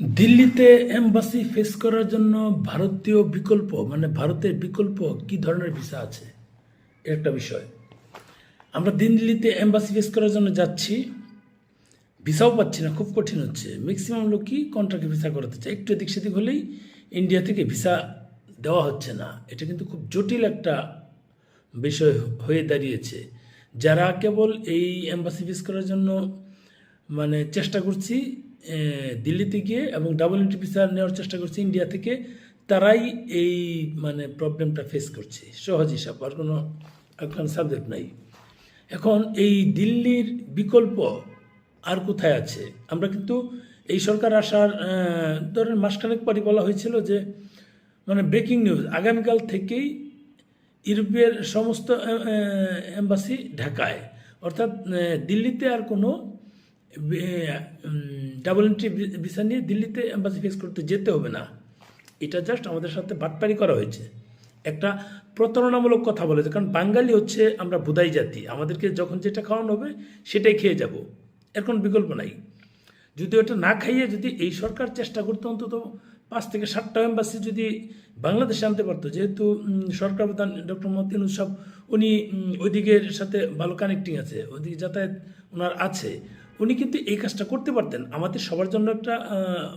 দিল্লিতে embassy face করার জন্য ভারতীয় বিকল্প মানে ভারতের বিকল্প কি ধরনের ভিসা আছে এর একটা বিষয়। আমরা দিল্লিতে এম্বাসি ফেস করার জন্য যাচ্ছি, ভিসাও পাচ্ছি না, খুব কঠিন হচ্ছে। ম্যাক্সিমাম লোকই কন্ট্রাক্ট ভিসা করাতে চায়, একটু এদিক সেদিক হলেই ইন্ডিয়া থেকে ভিসা দেওয়া হচ্ছে না। এটা কিন্তু খুব জটিল একটা বিষয় হয়ে দাঁড়িয়েছে। যারা কেবল এই এম্বাসি ফেস করার জন্য মানে চেষ্টা করছি দিল্লিতে গিয়ে এবং ডাবল এন্ট্রি ভিসা নেওয়ার চেষ্টা করছি ইন্ডিয়া থেকে, তারাই এই মানে প্রবলেমটা ফেস করছে। সহজ হিসাব, আর কোনো সাবজেক্ট নাই। এখন এই দিল্লির বিকল্প আর কোথায় আছে? আমরা কিন্তু এই সরকার আসার ধরেন মাসখানেক পরই বলা হয়েছিল যে মানে ব্রেকিং নিউজ, আগামীকাল থেকেই ইউরোপের সমস্ত এম্বাসি ঢাকায়, অর্থাৎ দিল্লিতে আর কোনো ডাবল এন্ট্রি ভিসা নিয়ে দিল্লিতে এম্বাসি ফেস করতে যেতে হবে না। এটা জাস্ট আমাদের সাথে বাটপারি করা হয়েছে, একটা প্রতারণামূলক কথা বলেছে। কারণ বাঙালি হচ্ছে আমরা ভুদাই জাতি, আমাদেরকে যখন যেটা খাওয়ানো হবে সেটাই খেয়ে যাব, এর কোনো বিকল্প নাই। যদি ওটা না খাইয়ে যদি এই সরকার চেষ্টা করতো অন্তত 5 থেকে 7টা এম্বাসি যদি বাংলাদেশে আনতে পারতো, যেহেতু সরকার প্রধান ডক্টর মোহাম্মদ ইউনূস সাহেব উনি ওইদিকের সাথে ভালো কানেক্টিং আছে, ওইদিকে যাতায়াত ওনার আছে, উনি কিন্তু এই কাজটা করতে পারতেন। আমাদের সবার জন্য একটা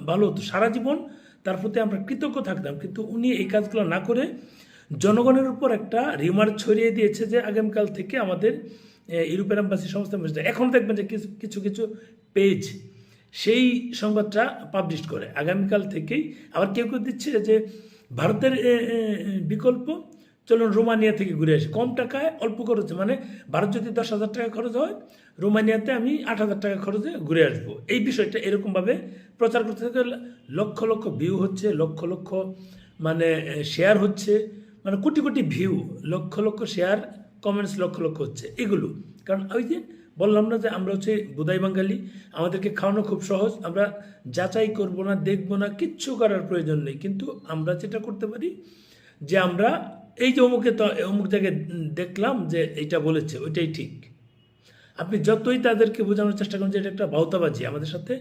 ভালো হতো, সারা জীবন তার প্রতি আমরা কৃতজ্ঞ থাকতাম। কিন্তু উনি এই কাজগুলো না করে জনগণের উপর একটা রিমার ছড়িয়ে দিয়েছে যে আগামীকাল থেকে আমাদের ইউরোপের এম্বাসি সংস্থা। এখন দেখবেন যে কিছু কিছু পেজ সেই সংবাদটা পাবলিশ করে আগামীকাল থেকেই। আবার কেউ কেউ দিচ্ছে যে ভারতের বিকল্প, চলুন রোমানিয়া থেকে ঘুরে আসি, কম টাকায় অল্প খরচে। মানে ভারত যদি 10,000 টাকা খরচ হয়, রোমানিয়াতে আমি 8,000 টাকা খরচে ঘুরে আসবো। এই বিষয়টা এরকমভাবে প্রচার করতে থাকে, লক্ষ লক্ষ ভিউ হচ্ছে, লক্ষ লক্ষ মানে শেয়ার হচ্ছে, মানে crore crore view, lakh lakh share, comments lakh lakh হচ্ছে এগুলো। কারণ ওই যে বললাম না যে আমরা হচ্ছে বুদাই বাঙালি, আমাদেরকে খাওয়ানো খুব সহজ, আমরা যাচাই করব না, দেখব না, কিচ্ছু করার প্রয়োজন নেই। কিন্তু আমরা যেটা করতে পারি যে আমরা এই যে অমুক জায়গায় দেখলাম যে এইটা বলেছে ওইটাই ঠিক। আপনি যতই তাদেরকে বোঝানোর চেষ্টা করেন যে এটা একটা ভাওতাবাজি, আমাদের সাথে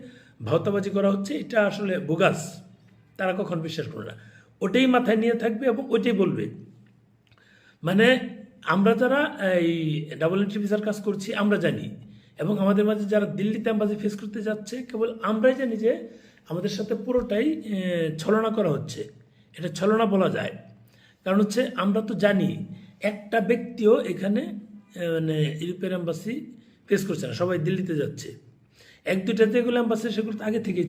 ভাওতাবাজি করা হচ্ছে, এটা আসলে বোগাস, তারা কখন বিশ্বাস করে না। ওটাই মাথায় নিয়ে থাকবে এবং ওইটাই বলবে। মানে আমরা যারা এই ডাবল এন্ট্রি ভিসার কাজ করছি আমরা জানি, এবং আমাদের মাঝে যারা দিল্লিতে এম্বাসি ফেস করতে যাচ্ছে কেবল আমরাই জানি যে আমাদের সাথে পুরোটাই ছলনা করা হচ্ছে। এটা ছলনা বলা যায়, কারণ হচ্ছে আমরা তো জানি একটা ব্যক্তিও এখানে মানে ইউরোপের এম্বাসি ফেস করছে না, সবাই দিল্লিতে যাচ্ছে। 1-2টা যেগুলো এম্বাসি সেগুলো তো আগে থেকে